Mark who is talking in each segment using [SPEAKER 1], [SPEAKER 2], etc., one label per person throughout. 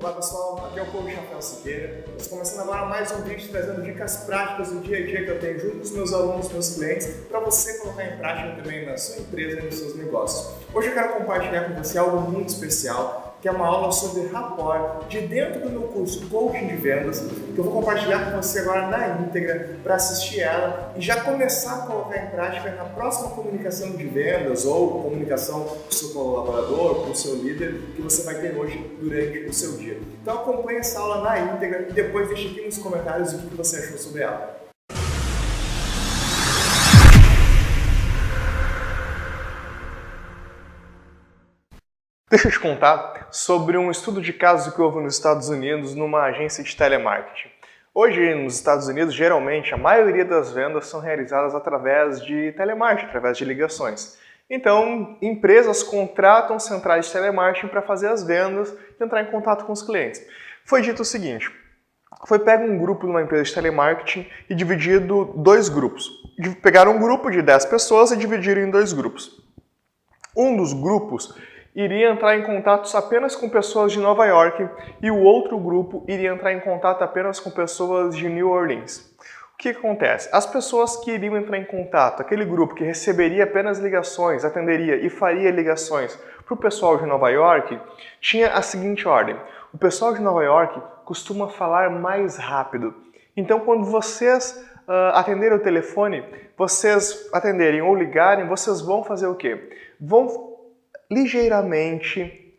[SPEAKER 1] Olá pessoal, aqui é o Coach Rafael Siqueira. Estamos começando agora mais um vídeo trazendo dicas práticas do dia a dia que eu tenho junto com os meus alunos, meus clientes, para você colocar em prática também na sua empresa e nos seus negócios. Hoje eu quero compartilhar com você algo muito especial, que é uma aula sobre Rapport, de dentro do meu curso Coaching de Vendas, que eu vou compartilhar com você agora na íntegra para assistir ela e já começar a colocar em prática na próxima comunicação de vendas ou comunicação com o seu colaborador, com o seu líder, que você vai ter hoje durante o seu dia. Então acompanhe essa aula na íntegra e depois deixe aqui nos comentários o que você achou sobre ela. Deixa eu te contar sobre um estudo de caso que houve nos Estados Unidos numa agência de telemarketing. Hoje, nos Estados Unidos, geralmente, a maioria das vendas são realizadas através de telemarketing, através de ligações. Então, empresas contratam centrais de telemarketing para fazer as vendas e entrar em contato com os clientes. Foi dito o seguinte, foi pego um grupo de uma empresa de telemarketing e dividido dois grupos. Pegaram um grupo de 10 pessoas e dividiram em dois grupos. Um dos grupos iria entrar em contato apenas com pessoas de Nova York e o outro grupo iria entrar em contato apenas com pessoas de New Orleans. O que acontece? As pessoas que iriam entrar em contato, aquele grupo que receberia apenas ligações, atenderia e faria ligações para o pessoal de Nova York, tinha a seguinte ordem. O pessoal de Nova York costuma falar mais rápido. Então, quando vocês atenderem o telefone, vocês atenderem ou ligarem, vocês vão fazer o quê? Vão ligeiramente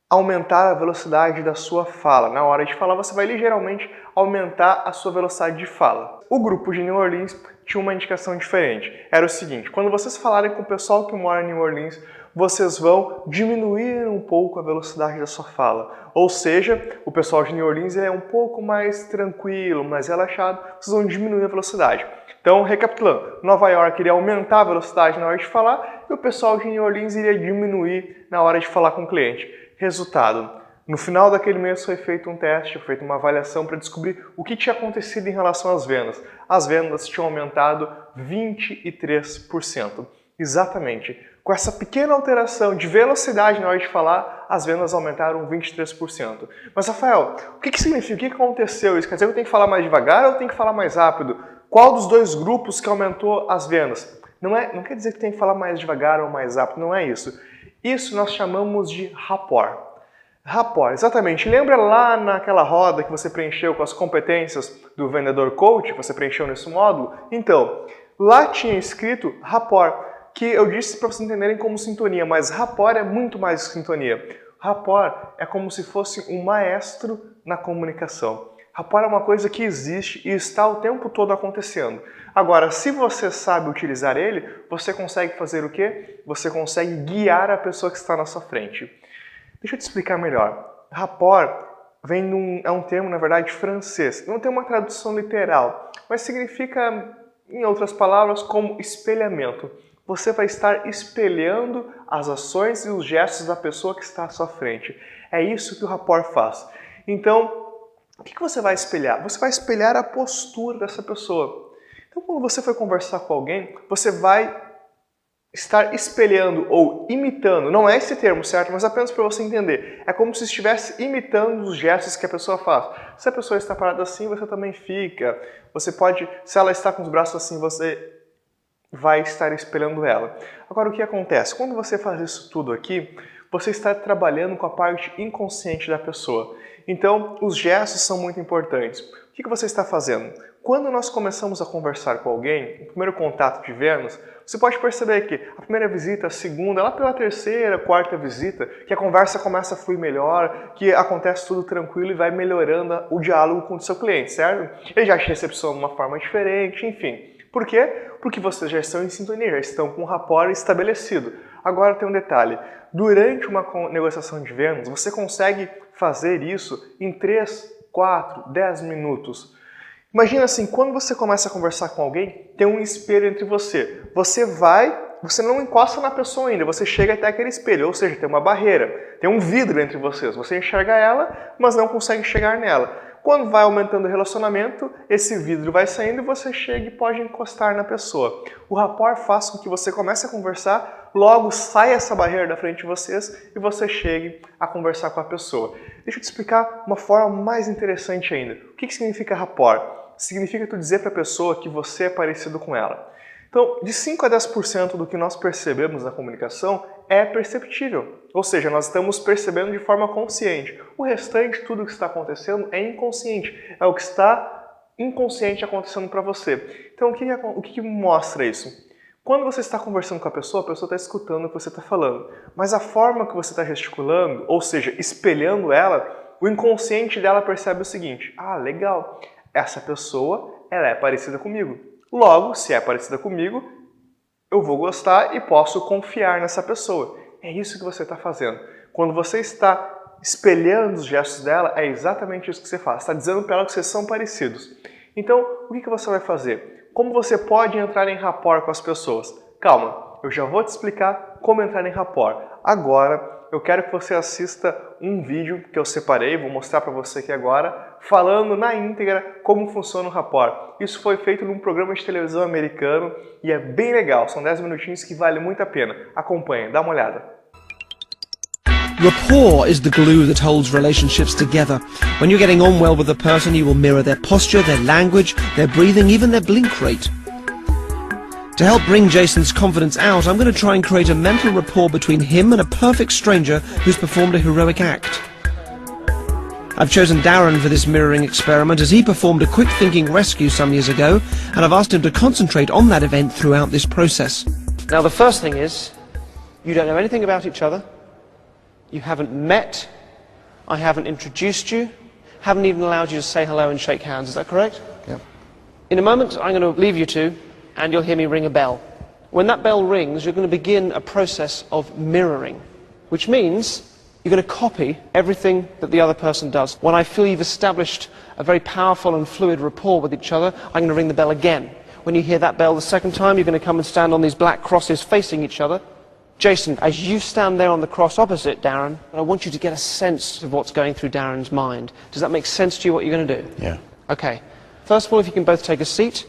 [SPEAKER 1] aumentar a velocidade da sua fala. Na hora de falar, você vai ligeiramente aumentar a sua velocidade de fala. O grupo de New Orleans tinha uma indicação diferente. Era o seguinte, quando vocês falarem com o pessoal que mora em New Orleans, vocês vão diminuir um pouco a velocidade da sua fala. Ou seja, o pessoal de New Orleans é um pouco mais tranquilo, mais relaxado, vocês vão diminuir a velocidade. Então, recapitulando, Nova York iria aumentar a velocidade na hora de falar e o pessoal de New Orleans iria diminuir na hora de falar com o cliente. Resultado, no final daquele mês foi feito um teste, foi feita uma avaliação para descobrir o que tinha acontecido em relação às vendas. As vendas tinham aumentado 23%. Exatamente. Com essa pequena alteração de velocidade na hora de falar, as vendas aumentaram 23%. Mas, Rafael, o que significa? O que aconteceu? Isso quer dizer que eu tenho que falar mais devagar ou eu tenho que falar mais rápido? Qual dos dois grupos que aumentou as vendas? Não quer dizer que tem que falar mais devagar ou mais rápido, não é isso. Isso nós chamamos de rapport. Rapport, exatamente. Lembra lá naquela roda que você preencheu com as competências do vendedor coach, que você preencheu nesse módulo? Então, lá tinha escrito rapport, que eu disse para vocês entenderem como sintonia, mas rapport é muito mais que sintonia. Rapport é como se fosse um maestro na comunicação. Rapport é uma coisa que existe e está o tempo todo acontecendo. Agora, se você sabe utilizar ele, você consegue fazer o quê? Você consegue guiar a pessoa que está na sua frente. Deixa eu te explicar melhor. Rapport é um termo, na verdade, francês. Não tem uma tradução literal, mas significa, em outras palavras, como espelhamento. Você vai estar espelhando as ações e os gestos da pessoa que está à sua frente. É isso que o rapport faz. Então, o que você vai espelhar? Você vai espelhar a postura dessa pessoa. Então, quando você for conversar com alguém, você vai estar espelhando ou imitando. Não é esse termo, certo? Mas apenas para você entender. É como se estivesse imitando os gestos que a pessoa faz. Se a pessoa está parada assim, você também fica. Você pode, se ela está com os braços assim, você vai estar espelhando ela. Agora, o que acontece? Quando você faz isso tudo aqui, você está trabalhando com a parte inconsciente da pessoa. Então, os gestos são muito importantes. O que você está fazendo? Quando nós começamos a conversar com alguém, o primeiro contato de vendas, você pode perceber que a primeira visita, a segunda, lá pela terceira, quarta visita, que a conversa começa a fluir melhor, que acontece tudo tranquilo e vai melhorando o diálogo com o seu cliente, certo? Ele já te recepciona de uma forma diferente, enfim. Por quê? Porque vocês já estão em sintonia, já estão com um rapport estabelecido. Agora tem um detalhe. Durante uma negociação de vendas, você consegue fazer isso em 3, 4, 10 minutos. Imagina assim, quando você começa a conversar com alguém, tem um espelho entre você. Você não encosta na pessoa ainda, você chega até aquele espelho, ou seja, tem uma barreira, tem um vidro entre vocês. Você enxerga ela, mas não consegue chegar nela. Quando vai aumentando o relacionamento, esse vidro vai saindo e você chega e pode encostar na pessoa. O rapport faz com que você comece a conversar, logo sai essa barreira da frente de vocês e você chegue a conversar com a pessoa. Deixa eu te explicar uma forma mais interessante ainda. O que significa rapport? Significa tu dizer para a pessoa que você é parecido com ela. Então, de 5 a 10% do que nós percebemos na comunicação é perceptível, ou seja, nós estamos percebendo de forma consciente. O restante, tudo que está acontecendo, é inconsciente, é o que está inconsciente acontecendo para você. Então, o que mostra isso? Quando você está conversando com a pessoa está escutando o que você está falando, mas a forma que você está gesticulando, ou seja, espelhando ela, o inconsciente dela percebe o seguinte: ah, legal, essa pessoa ela é parecida comigo. Logo, se é parecida comigo, eu vou gostar e posso confiar nessa pessoa. É isso que você está fazendo. Quando você está espelhando os gestos dela, é exatamente isso que você faz. Está dizendo para ela que vocês são parecidos. Então, o que você vai fazer? Como você pode entrar em rapport com as pessoas? Calma, eu já vou te explicar como entrar em rapport. Agora, eu quero que você assista um vídeo que eu separei, vou mostrar para você aqui agora, falando na íntegra como funciona o rapport. Isso foi feito num programa de televisão americano e é bem legal, são 10 minutinhos que vale muito a pena. Acompanhe, dá uma olhada.
[SPEAKER 2] Rapport is the glue that holds relationships together. When you're getting on well with a person, you will mirror their posture, their language, their breathing, even their blink rate. To help bring Jason's confidence out, I'm going to try and create a mental rapport between him and a perfect stranger who's performed a heroic act. I've chosen Darren for this mirroring experiment as he performed a quick-thinking rescue some years ago, and I've asked him to concentrate on that event throughout this process. Now the first thing is, you don't know anything about each other, you haven't met, I haven't introduced you, haven't even allowed you to say hello and shake hands, is that correct?
[SPEAKER 3] Yep.
[SPEAKER 2] In a moment I'm going to leave you two, and you'll hear me ring a bell. When that bell rings, you're going to begin a process of mirroring, which means you're going to copy everything that the other person does. When I feel you've established a very powerful and fluid rapport with each other, I'm going to ring the bell again. When you hear that bell the second time, you're going to come and stand on these black crosses facing each other. Jason, as you stand there on the cross opposite Darren, I want you to get a sense of what's going through Darren's mind. Does that make sense to you, what you're going to do?
[SPEAKER 3] Yeah.
[SPEAKER 2] Okay. First of all, if you can both take a seat.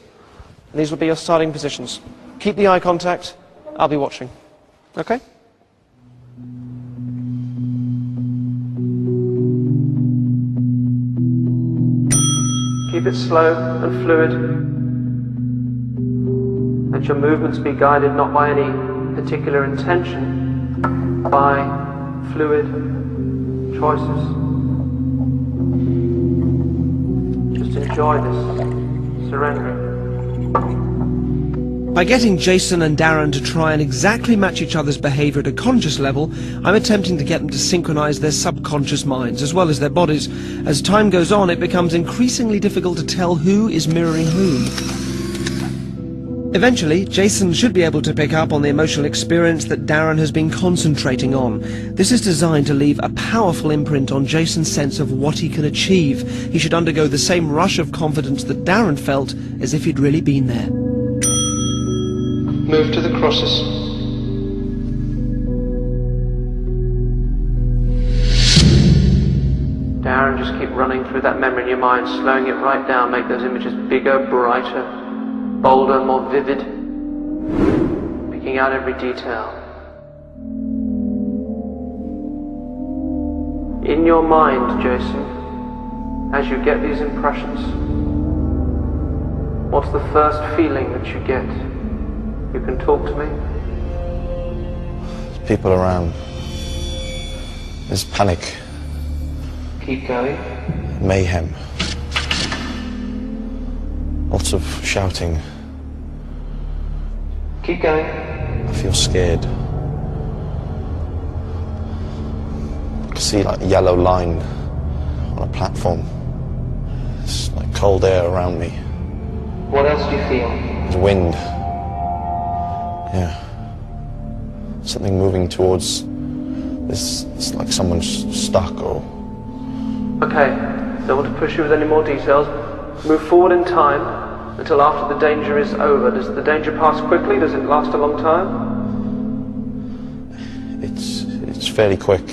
[SPEAKER 2] These will be your starting positions. Keep the eye contact. I'll be watching. Okay? Keep it slow and fluid. Let your movements be guided not by any particular intention, by fluid choices. Just enjoy this, surrendering. By getting Jason and Darren to try and exactly match each other's behaviour at a conscious level, I'm attempting to get them to synchronise their subconscious minds as well as their bodies. As time goes on, it becomes increasingly difficult to tell who is mirroring whom. Eventually, Jason should be able to pick up on the emotional experience that Darren has been concentrating on. This is designed to leave a powerful imprint on Jason's sense of what he can achieve. He should undergo the same rush of confidence that Darren felt as if he'd really been there. Move to the crosses. Darren, just keep running through that memory in your mind, slowing it right down, make those images bigger, brighter, bolder, more vivid, picking out every detail. In your mind, Jason, as you get these impressions, what's the first feeling that you get? You can talk to me.
[SPEAKER 3] There's people around. There's panic.
[SPEAKER 2] Keep going.
[SPEAKER 3] Mayhem. Lots of shouting.
[SPEAKER 2] Keep going.
[SPEAKER 3] I feel scared. I can see like a yellow line on a platform. There's like cold air around me.
[SPEAKER 2] What else do you feel?
[SPEAKER 3] There's wind. Yeah. Something moving towards this. It's like someone's stuck or...
[SPEAKER 2] Okay, don't want to push you with any more details. Move forward in time until after the danger is over. Does the danger pass quickly? Does it last a long time?
[SPEAKER 3] It's fairly quick.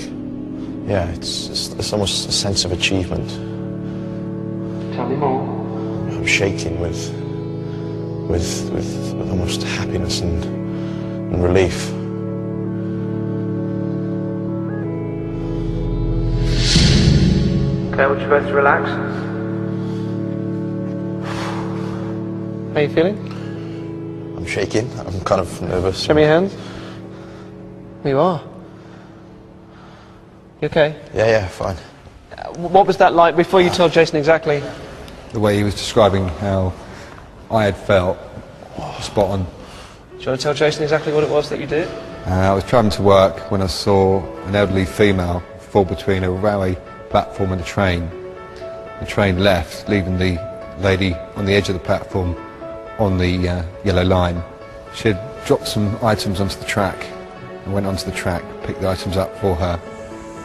[SPEAKER 3] Yeah, it's almost a sense of achievement.
[SPEAKER 2] Tell me more.
[SPEAKER 3] I'm shaking with almost happiness and relief.
[SPEAKER 2] Okay, would you both relax? How are you feeling?
[SPEAKER 3] I'm shaking. I'm kind of nervous.
[SPEAKER 2] Show me your hands. You are. You okay?
[SPEAKER 3] Yeah, fine.
[SPEAKER 2] What was that like before you told Jason exactly?
[SPEAKER 4] The way he was describing how I had felt, spot on.
[SPEAKER 2] Do you want to tell Jason exactly what it was that you did?
[SPEAKER 4] I was travelling to work when I saw an elderly female fall between a railway platform and a train. The train left, leaving the lady on the edge of the platform on the yellow line. She had dropped some items onto the track. I went onto the track, picked the items up for her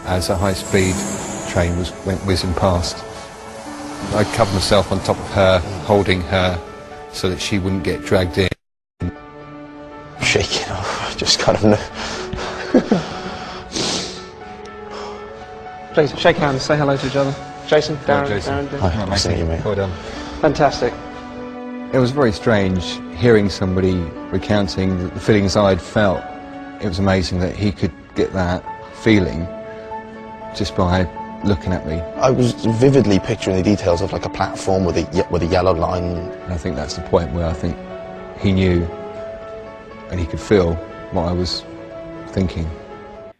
[SPEAKER 4] as a high-speed train went whizzing past. I covered myself on top of her, holding her so that she wouldn't get dragged in.
[SPEAKER 3] Shaking off, just kind of.
[SPEAKER 2] Please, shake hands, say hello to each other. Jason, Darren,
[SPEAKER 4] Jason.
[SPEAKER 2] Darren.
[SPEAKER 3] Hi, nice to meet you, mate.
[SPEAKER 4] Well done.
[SPEAKER 2] Fantastic.
[SPEAKER 4] It was very strange hearing somebody recounting the feelings I'd felt. It was amazing that he could get that feeling just by looking at me.
[SPEAKER 3] I was vividly picturing the details of like a platform with a yellow line.
[SPEAKER 4] And I think that's the point where I think he knew and he could feel what I was thinking.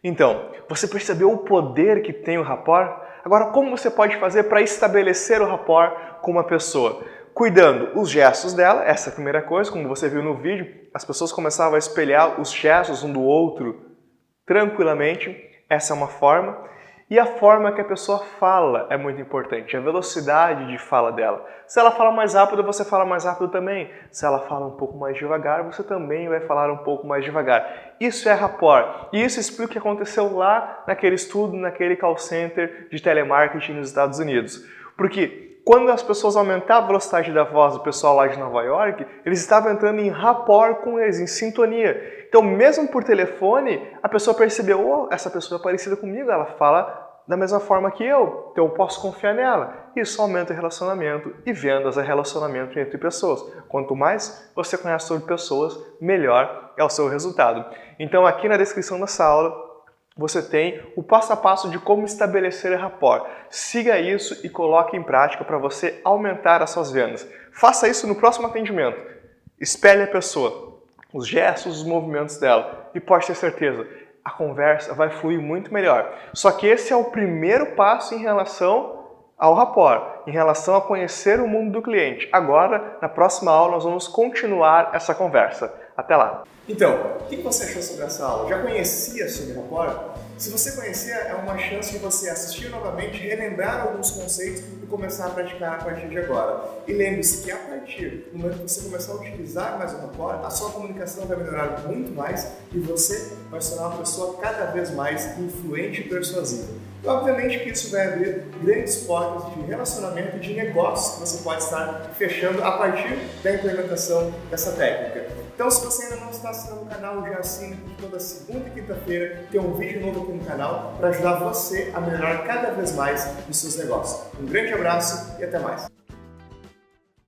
[SPEAKER 1] Então, você percebeu o poder que tem o rapport? Agora, como você pode fazer para estabelecer o rapport com uma pessoa? Cuidando os gestos dela, essa é a primeira coisa, como você viu no vídeo, as pessoas começavam a espelhar os gestos um do outro tranquilamente, essa é uma forma. E a forma que a pessoa fala é muito importante, a velocidade de fala dela. Se ela fala mais rápido, você fala mais rápido também. Se ela fala um pouco mais devagar, você também vai falar um pouco mais devagar. Isso é rapport. E isso explica o que aconteceu lá naquele estudo, naquele call center de telemarketing nos Estados Unidos. Porque quando as pessoas aumentavam a velocidade da voz do pessoal lá de Nova York, eles estavam entrando em rapport com eles, em sintonia. Então, mesmo por telefone, a pessoa percebeu, oh, essa pessoa é parecida comigo, ela fala da mesma forma que eu, então eu posso confiar nela. Isso aumenta o relacionamento e vendas é relacionamento entre pessoas. Quanto mais você conhece sobre pessoas, melhor é o seu resultado. Então, aqui na descrição dessa aula, você tem o passo a passo de como estabelecer rapport. Siga isso e coloque em prática para você aumentar as suas vendas. Faça isso no próximo atendimento. Espelhe a pessoa, os gestos, os movimentos dela e pode ter certeza, a conversa vai fluir muito melhor. Só que esse é o primeiro passo em relação ao rapport, em relação a conhecer o mundo do cliente. Agora, na próxima aula, nós vamos continuar essa conversa. Até lá! Então, o que você achou sobre essa aula? Já conhecia sobre rapport? Se você conhecia, é uma chance de você assistir novamente, relembrar alguns conceitos e começar a praticar a partir de agora. E lembre-se que a partir do momento que você começar a utilizar mais o rapport, a sua comunicação vai melhorar muito mais e você vai se tornar uma pessoa cada vez mais influente e persuasiva. E obviamente que isso vai abrir grandes portas de relacionamento e de negócios que você pode estar fechando a partir da implementação dessa técnica. Então, se você ainda não está assinando o canal, já assine, porque toda segunda e quinta-feira tem um vídeo novo aqui no canal para ajudar você a melhorar cada vez mais os seus negócios. Um grande abraço e até mais!